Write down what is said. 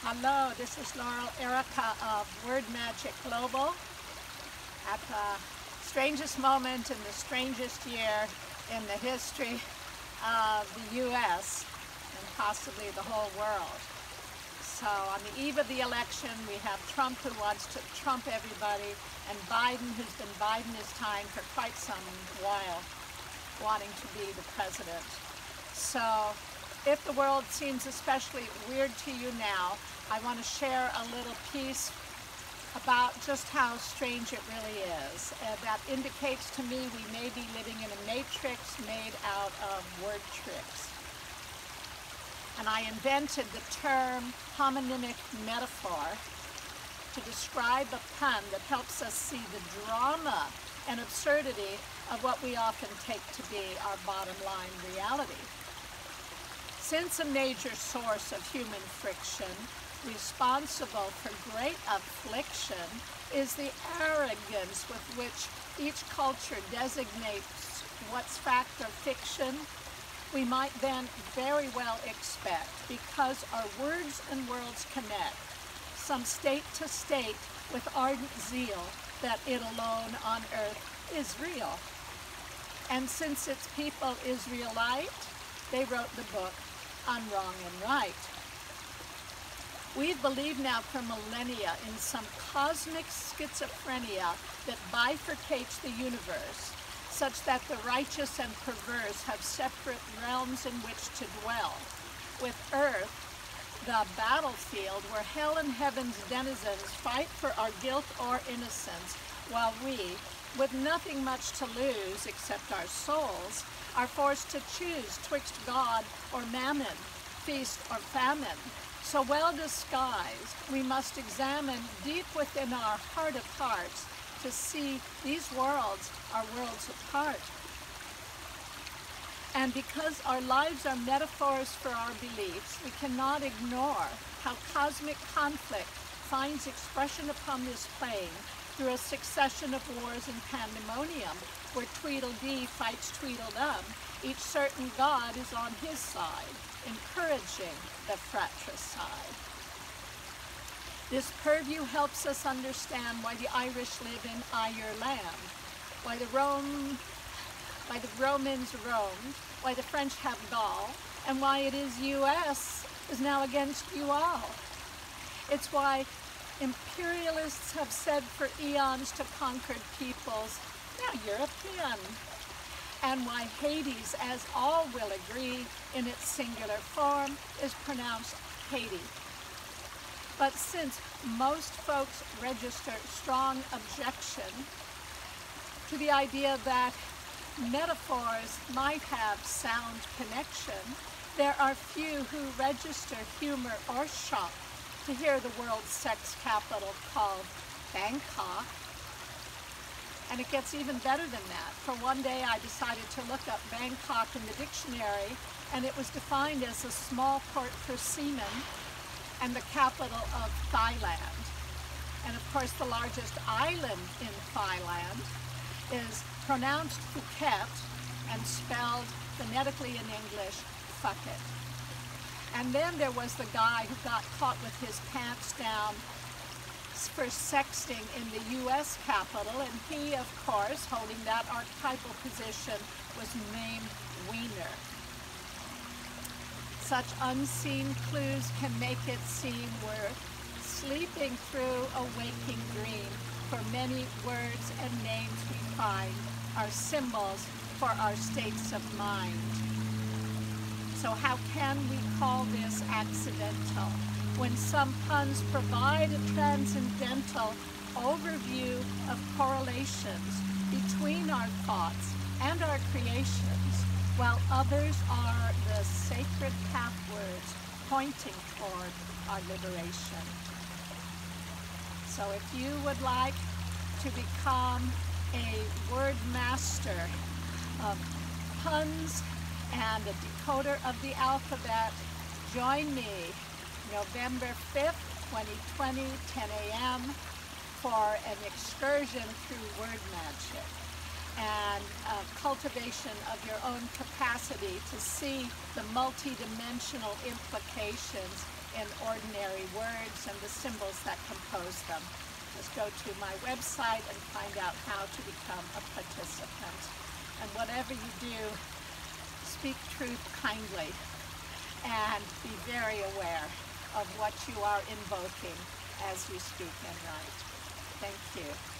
Hello, this is Laurel Erica of Word Magic Global at the strangest moment in the strangest year in the history of the U.S. and possibly the whole world. So on the eve of the election, we have Trump who wants to trump everybody, and Biden who's been Biden his time for quite some while, wanting to be the president. So if the world seems especially weird to you now, I want to share a little piece about just how strange it really is. That indicates to me we may be living in a matrix made out of WordTrix. And I invented the term homonymic metaphor to describe a pun that helps us see the drama and absurdity of what we often take to be our bottom line reality. Since a major source of human friction, responsible for great affliction, is the arrogance with which each culture designates what's fact or fiction, we might then very well expect, because our words and worlds connect, some state to state with ardent zeal, that it alone on earth is real. And since its people Israelite, they wrote the book on wrong and right. We've believed now for millennia in some cosmic schizophrenia that bifurcates the universe, such that the righteous and perverse have separate realms in which to dwell, with earth the battlefield where hell and heaven's denizens fight for our guilt or innocence, while we, with nothing much to lose except our souls, are forced to choose twixt God or mammon, feast or famine. So well disguised, we must examine deep within our heart of hearts to see these worlds are worlds apart. And because our lives are metaphors for our beliefs, we cannot ignore how cosmic conflict finds expression upon this plane through a succession of wars and pandemonium, where Tweedle Dee fights Tweedle Dum. Each certain god is on his side, encouraging the fratricide. This purview helps us understand why the Irish live in IRE-Land, why the Romans roamed, why the French have Gaul, and why it is US is now against you all. It's why imperialists have said for eons to conquered peoples, now European, and why Hades, as all will agree, in its singular form, is pronounced Haiti. But since most folks register strong objection to the idea that metaphors might have sound connection, there are few who register humor or shock to hear the world's sex capital called Bangkok. And it gets even better than that. For one day I decided to look up Bangkok in the dictionary, and it was defined as a small port for seamen and the capital of Thailand. And of course the largest island in Thailand is pronounced Phuket and spelled phonetically in English, fuck it. And then there was the guy who got caught with his pants down for sexting in the U.S. Capitol, and he, of course, holding that archetypal position, was named Wiener. Such unseen clues can make it seem we're sleeping through a waking dream, for many words and names we find are symbols for our states of mind. So how can we call this accidental, when some puns provide a transcendental overview of correlations between our thoughts and our creations, while others are the sacred pathwords pointing toward our liberation. So if you would like to become a word master of puns and a decoder of the alphabet, join me November 5th, 2020, 10 a.m. for an excursion through word magic and cultivation of your own capacity to see the multidimensional implications in ordinary words and the symbols that compose them. Just go to my website and find out how to become a participant. And whatever you do, speak truth kindly and be very aware of what you are invoking as you speak and write. Thank you.